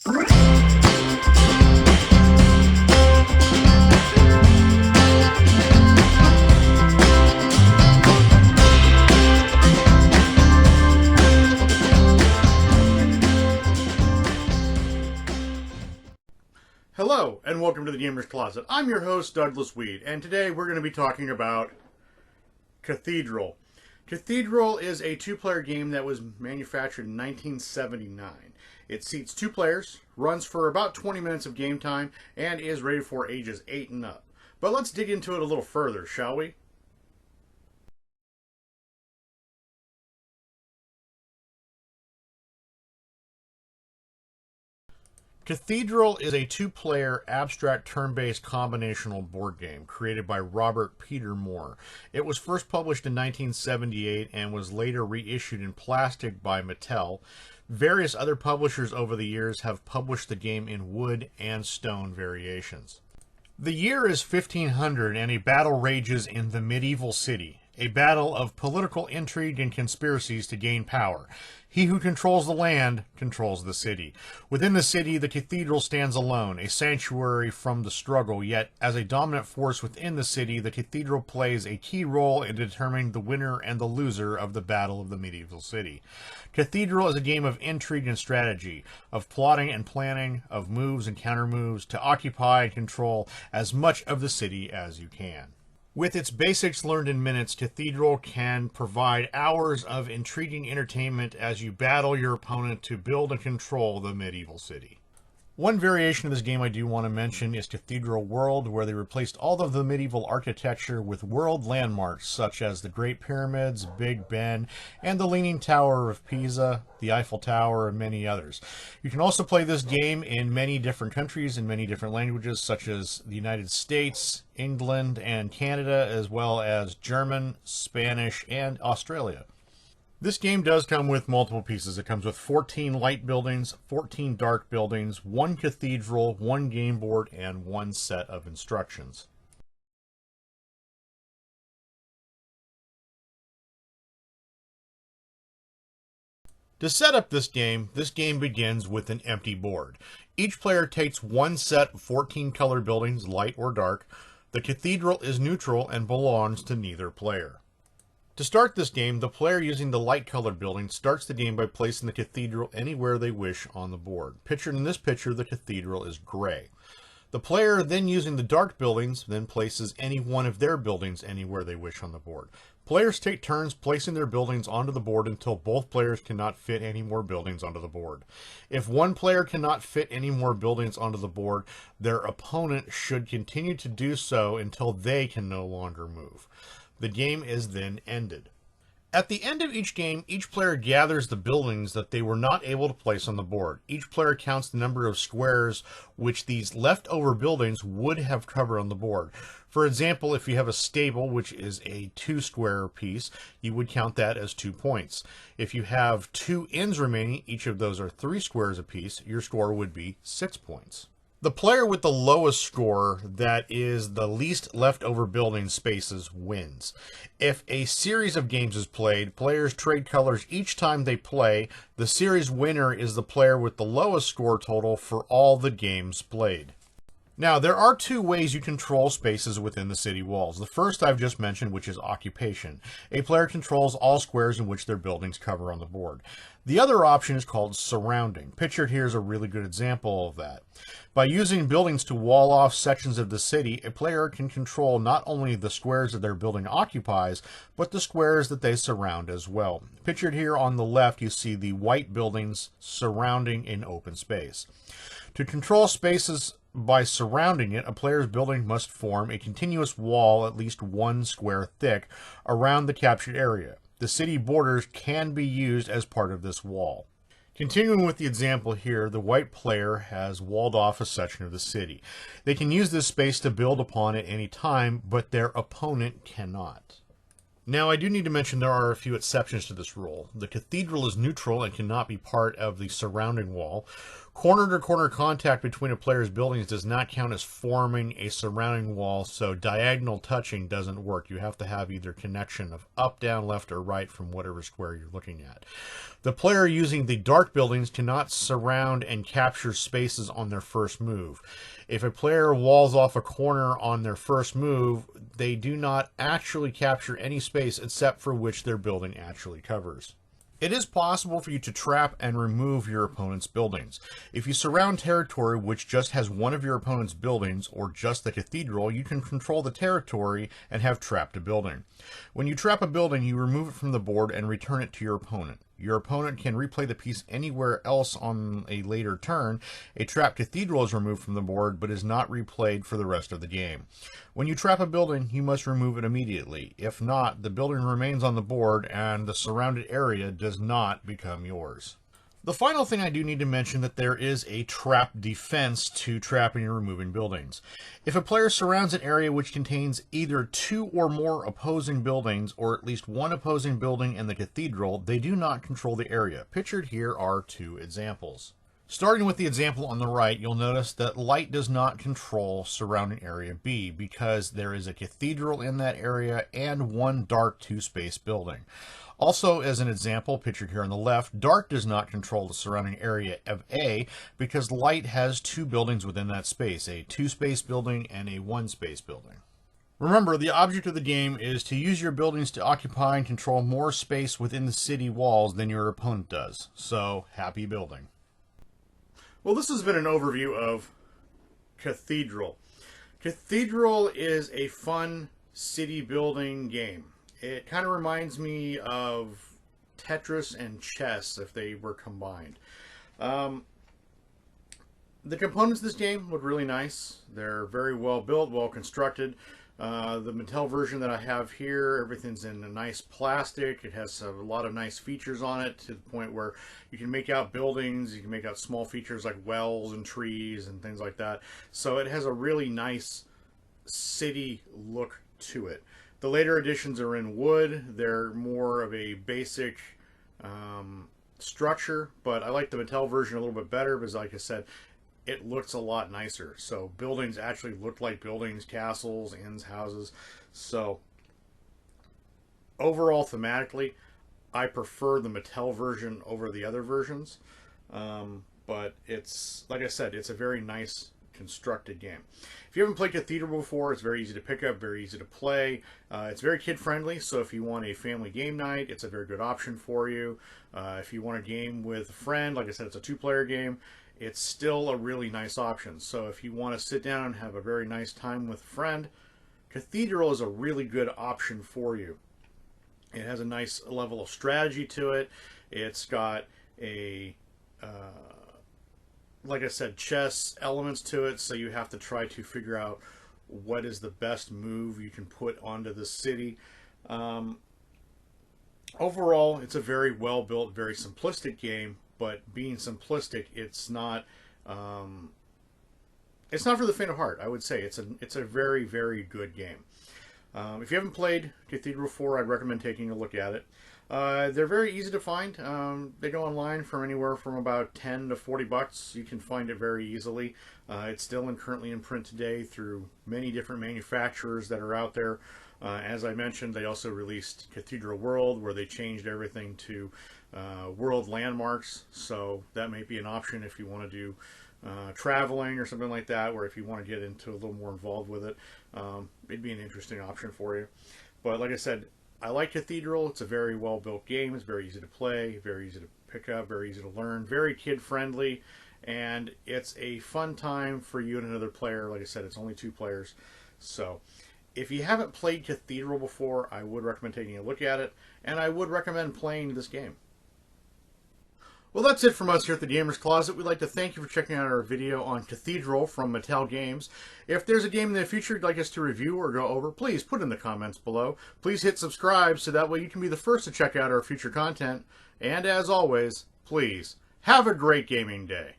Hello, and welcome to the Gamer's Closet. I'm your host, Douglas Weed, and today we're going to be talking about Cathedral. Cathedral is a two-player game that was manufactured in 1979. It seats 2 players, runs for about 20 minutes of game time, and is rated for ages 8 and up. But let's dig into it a little further, shall we? Cathedral is a 2-player abstract turn-based combinational board game created by Robert Peter Moore. It was first published in 1978 and was later reissued in plastic by Mattel. Various other publishers over the years have published the game in wood and stone variations. The year is 1500 and a battle rages in the medieval city. A battle of political intrigue and conspiracies to gain power. He who controls the land controls the city. Within the city, the cathedral stands alone, a sanctuary from the struggle, yet as a dominant force within the city, the cathedral plays a key role in determining the winner and the loser of the battle of the medieval city. Cathedral is a game of intrigue and strategy, of plotting and planning, of moves and counter-moves, to occupy and control as much of the city as you can. With its basics learned in minutes, Cathedral can provide hours of intriguing entertainment as you battle your opponent to build and control the medieval city. One variation of this game I do want to mention is Cathedral World, where they replaced all of the medieval architecture with world landmarks such as the Great Pyramids, Big Ben, and the Leaning Tower of Pisa, the Eiffel Tower, and many others. You can also play this game in many different countries in many different languages such as the United States, England, and Canada, as well as German, Spanish, and Australia. This game does come with multiple pieces. It comes with 14 light buildings, 14 dark buildings, 1 cathedral, 1 game board, and 1 set of instructions. To set up this game begins with an empty board. Each player takes 1 set of 14 color buildings, light or dark. The cathedral is neutral and belongs to neither player. To start this game, the player using the light-colored building starts the game by placing the cathedral anywhere they wish on the board. Pictured in this picture, the cathedral is gray. The player then using the dark buildings then places any one of their buildings anywhere they wish on the board. Players take turns placing their buildings onto the board until both players cannot fit any more buildings onto the board. If one player cannot fit any more buildings onto the board, their opponent should continue to do so until they can no longer move. The game is then ended. At the end of each game, each player gathers the buildings that they were not able to place on the board. Each player counts the number of squares which these leftover buildings would have covered on the board. For example, if you have a stable, which is a 2-square piece, you would count that as 2 points. If you have 2 inns remaining, each of those are 3 squares apiece, your score would be 6 points. The player with the lowest score, that is the least leftover building spaces, wins. If a series of games is played, players trade colors each time they play. The series winner is the player with the lowest score total for all the games played. Now, there are 2 ways you control spaces within the city walls. The first I've just mentioned, which is occupation. A player controls all squares in which their buildings cover on the board. The other option is called surrounding. Pictured here is a really good example of that. By using buildings to wall off sections of the city, a player can control not only the squares that their building occupies, but the squares that they surround as well. Pictured here on the left, you see the white buildings surrounding an open space. To control spaces by surrounding it, a player's building must form a continuous wall at least 1 square thick around the captured area. The city borders can be used as part of this wall. Continuing with the example here, the white player has walled off a section of the city. They can use this space to build upon at any time, but their opponent cannot. Now, I do need to mention there are a few exceptions to this rule. The cathedral is neutral and cannot be part of the surrounding wall. Corner-to-corner contact between a player's buildings does not count as forming a surrounding wall, so diagonal touching doesn't work. You have to have either connection of up, down, left, or right from whatever square you're looking at. The player using the dark buildings cannot surround and capture spaces on their first move. If a player walls off a corner on their first move, they do not actually capture any space except for which their building actually covers. It is possible for you to trap and remove your opponent's buildings. If you surround territory which just has one of your opponent's buildings, or just the cathedral, you can control the territory and have trapped a building. When you trap a building, you remove it from the board and return it to your opponent. Your opponent can replay the piece anywhere else on a later turn. A trapped cathedral is removed from the board, but is not replayed for the rest of the game. When you trap a building, you must remove it immediately. If not, the building remains on the board and the surrounded area does not become yours. The final thing I do need to mention that there is a trap defense to trapping and removing buildings. If a player surrounds an area which contains either two or more opposing buildings, or at least one opposing building and the cathedral, they do not control the area. Pictured here are two examples. Starting with the example on the right, you'll notice that light does not control surrounding area B because there is a cathedral in that area and one dark two-space building. Also, as an example, pictured here on the left, dark does not control the surrounding area of A because light has two buildings within that space, a two-space building and a one-space building. Remember, the object of the game is to use your buildings to occupy and control more space within the city walls than your opponent does. So, happy building. Well, this has been an overview of Cathedral. Cathedral is a fun city building game. It kind of reminds me of Tetris and chess if they were combined. The components of this game look really nice. They're very well built, well constructed. The Mattel version that I have here, everything's in a nice plastic. It has a lot of nice features on it to the point where you can make out buildings, you can make out small features like wells and trees and things like that. So it has a really nice city look to it. The later editions are in wood. They're more of a basic structure, but I like the Mattel version a little bit better because, like I said, it looks a lot nicer. So buildings actually look like buildings, castles, inns, houses. So overall, thematically, I prefer the Mattel version over the other versions. But it's, like I said, it's a very nice constructed game. If you haven't played Cathedral before, it's very easy to pick up, very easy to play. It's very kid-friendly, so if you want a family game night, it's a very good option for you. If you want a game with a friend, like I said, it's a two-player game, it's still a really nice option. So if you want to sit down and have a very nice time with a friend, Cathedral is a really good option for you. It has a nice level of strategy to it. It's got a like I said, chess elements to it, so you have to try to figure out what is the best move you can put onto the city. Overall, it's a very well built, very simplistic game, but being simplistic, it's not for the faint of heart. I would say it's a very, very good game. If you haven't played Cathedral 4, I'd recommend taking a look at it. They're very easy to find. They go online from anywhere from about $10 to $40. You can find it very easily. It's still currently in print today through many different manufacturers that are out there. As I mentioned, they also released Cathedral World, where they changed everything to world landmarks. So that may be an option if you want to do traveling or something like that, or if you want to get into a little more involved with it. It'd be an interesting option for you. But like I said, I like Cathedral. It's a very well built game. It's very easy to play, very easy to pick up, very easy to learn, very kid friendly, and it's a fun time for you and another player. Like I said, it's only 2 players. So if you haven't played Cathedral before, I would recommend taking a look at it, and I would recommend playing this game. Well, that's it from us here at the Gamer's Closet. We'd like to thank you for checking out our video on Cathedral from Mattel Games. If there's a game in the future you'd like us to review or go over, please put it in the comments below. Please hit subscribe so that way you can be the first to check out our future content. And as always, please have a great gaming day.